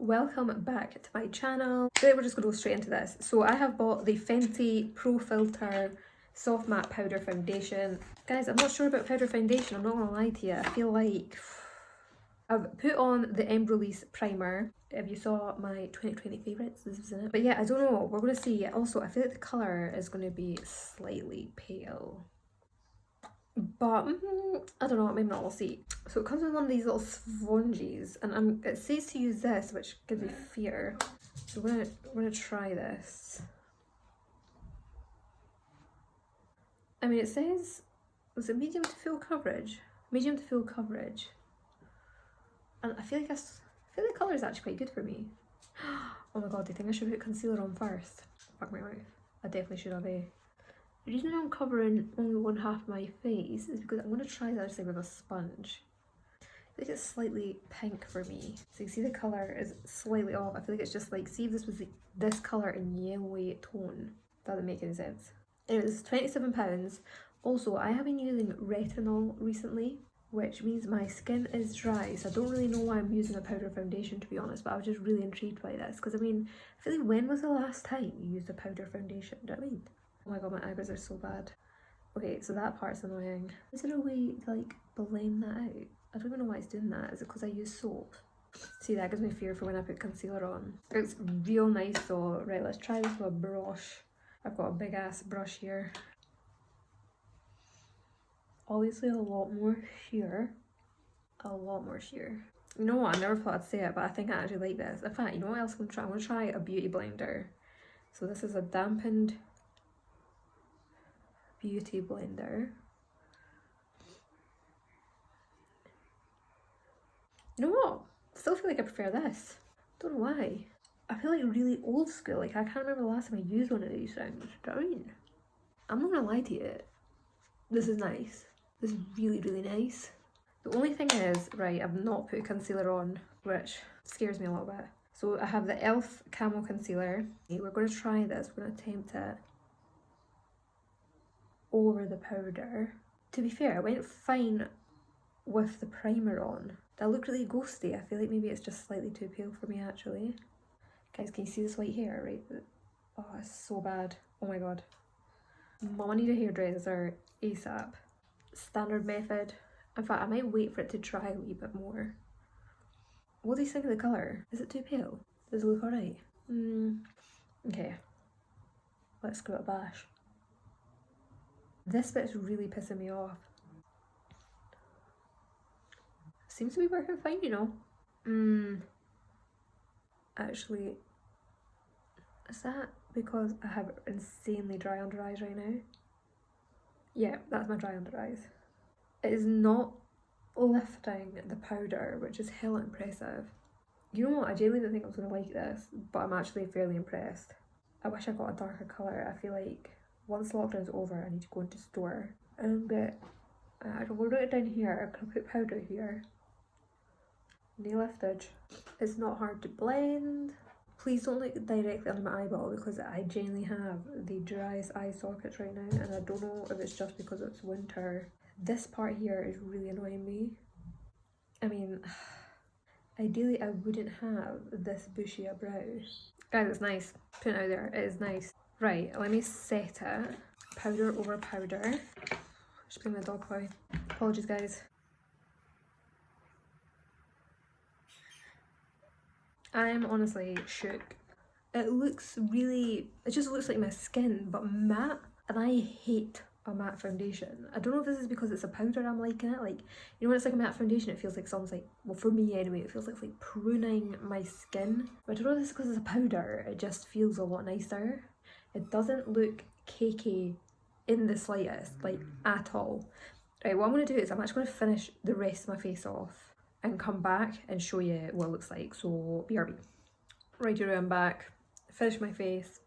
welcome back to my channel. Today we're just going to go straight into this. So I have bought the Fenty Pro Filter Soft Matte Powder Foundation. Guys, I'm not sure about powder foundation, I'm not going to lie to you. I feel like I've put on the Release primer. If you saw my 2020 favourites, this was in it. But yeah, I don't know, we're going to see. Also, I feel like the colour is going to be slightly pale. But I don't know, maybe not, we'll see. So it comes with one of these little sponges, and it says to use this, which gives me fear. So we're gonna try this. I mean, it says, was it medium to full coverage? Medium to full coverage. And I feel like the colour is actually quite good for me. Oh my god, do you think I should put concealer on first? Fuck my mouth. I definitely should have a. The reason I'm covering only one half of my face is because I'm going to try the other side with a sponge. I think it's slightly pink for me. So you see the colour is slightly off. I feel like it's just like, see if this was this colour in yellowy tone. That doesn't make any sense. Anyway, this is £27. Also, I have been using retinol recently, which means my skin is dry. So I don't really know why I'm using a powder foundation, to be honest, but I was just really intrigued by this. Because I mean, I feel like when was the last time you used a powder foundation? Do you know what I mean? Oh my god, my eyebrows are so bad. Okay, so that part's annoying. Is there a way to like blend that out? I don't even know why it's doing that. Is it because I use soap? See, that gives me fear for when I put concealer on. It's real nice though. Right, let's try this with a brush. I've got a big ass brush here. Obviously a lot more sheer. A lot more sheer. You know what, I never thought I'd say it, but I think I actually like this. In fact, you know what else I'm gonna try? I'm gonna try a beauty blender. So this is a dampened beauty blender. You know what? I still feel like I prefer this. Don't know why. I feel like really old school. Like I can't remember the last time I used one of these things. Do you know what I mean? I'm not gonna lie to you. This is nice. This is really, really nice. The only thing is, right, I've not put concealer on, which scares me a little bit. So I have the e.l.f. Camo Concealer. Okay, we're gonna try this. We're gonna attempt it over the powder. To be fair, I went fine with the primer on. That looked really ghosty. I feel like maybe it's just slightly too pale for me actually. Guys, can you see this white hair, right? Oh, it's so bad. Oh my god. Mum, I need a hairdresser ASAP. Standard method. In fact, I might wait for it to dry a wee bit more. What do you think of the colour? Is it too pale? Does it look alright? Okay. Let's give it a bash. This bit's really pissing me off. Seems to be working fine, you know. Actually, is that because I have insanely dry under eyes right now? Yeah, that's my dry under eyes. It is not lifting the powder, which is hella impressive. You know what, I genuinely didn't think I was going to like this, but I'm actually fairly impressed. I wish I got a darker colour. I feel like once lockdown's over, I need to go into store and get, I don't know, write it down here. I can put powder here. Nail liftage. It's not hard to blend. Please don't look directly under my eyeball because I genuinely have the driest eye sockets right now, and I don't know if it's just because it's winter. This part here is really annoying me. I mean, ideally I wouldn't have this bushy a brow. Guys, it's nice. Put it out there, it is nice. Right, let me set it. Powder over powder. Just playing my dog toy. Apologies guys. I'm honestly shook. It looks really, it just looks like my skin, but matte. And I hate a matte foundation. I don't know if this is because it's a powder I'm liking it. Like, you know when it's like a matte foundation, it feels like someone's like, well for me anyway, it feels like pruning my skin. But I don't know if this is because it's a powder, it just feels a lot nicer. It doesn't look cakey in the slightest, like at all. Right, what I'm going to do is I'm actually going to finish the rest of my face off and come back and show you what it looks like, so BRB. Right, I'm back. Finish my face.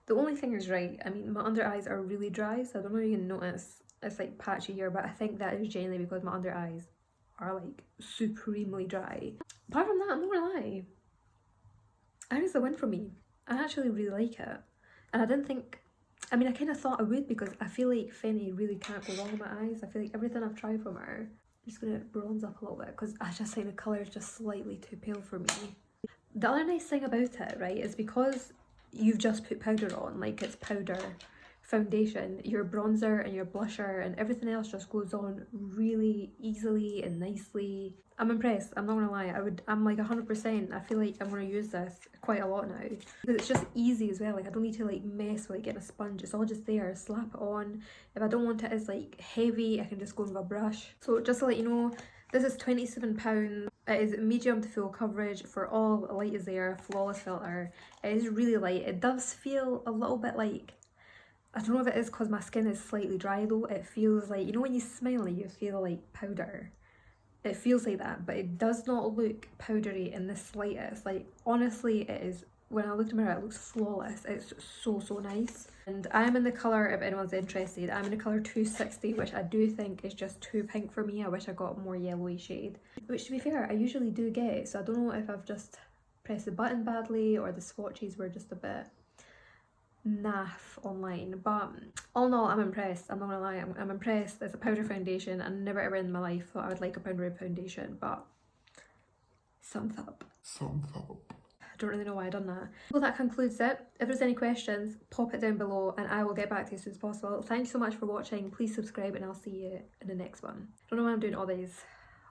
The only thing is, right, I mean, my under eyes are really dry, so I don't know if you can notice it's like patchy here, but I think that is genuinely because my under eyes are like supremely dry. Apart from that, I'm not gonna lie, I think it's a win for me. I actually really like it. And I didn't think, I mean, I kind of thought I would because I feel like Fenty really can't go wrong with my eyes. I feel like everything I've tried from her, I'm just gonna bronze up a little bit because I just think the colour is just slightly too pale for me. The other nice thing about it, right, is because you've just put powder on, like it's powder foundation, your bronzer and your blusher and everything else just goes on really easily and nicely. I'm impressed, I'm not gonna lie. I'm like 100%, I feel like I'm gonna use this quite a lot now. It's just easy as well, like I don't need to like mess with like getting a sponge, it's all just there, slap it on. If I don't want it as like heavy, I can just go in with a brush. So just to let you know, this is £27. It is medium to full coverage for all, light is there, flawless filter. It is really light. It does feel a little bit like, I don't know if it is because my skin is slightly dry though, it feels like, you know when you smile you feel like powder? It feels like that, but it does not look powdery in the slightest. Like honestly, it is, when I looked in the mirror, it looks flawless. It's so nice. And I'm in the colour, if anyone's interested, I'm in the colour 260, which I do think is just too pink for me. I wish I got a more yellowy shade, which to be fair I usually do get, so I don't know if I've just pressed the button badly or the swatches were just a bit naff online. But all in all, I'm impressed. I'm not gonna lie, I'm impressed. It's a powder foundation. I never ever in my life thought I would like a powder foundation, but thumbs up. I don't really know why I done that. Well, that concludes it. If there's any questions, pop it down below and I will get back to you as soon as possible. Thank you so much for watching. Please subscribe and I'll see you in the next one. I don't know why I'm doing all these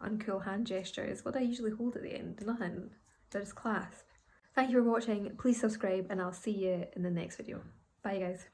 uncool hand gestures. What do I usually hold at the end? Nothing. They're just clasp. Thank you for watching. Please subscribe and I'll see you in the next video. Bye guys.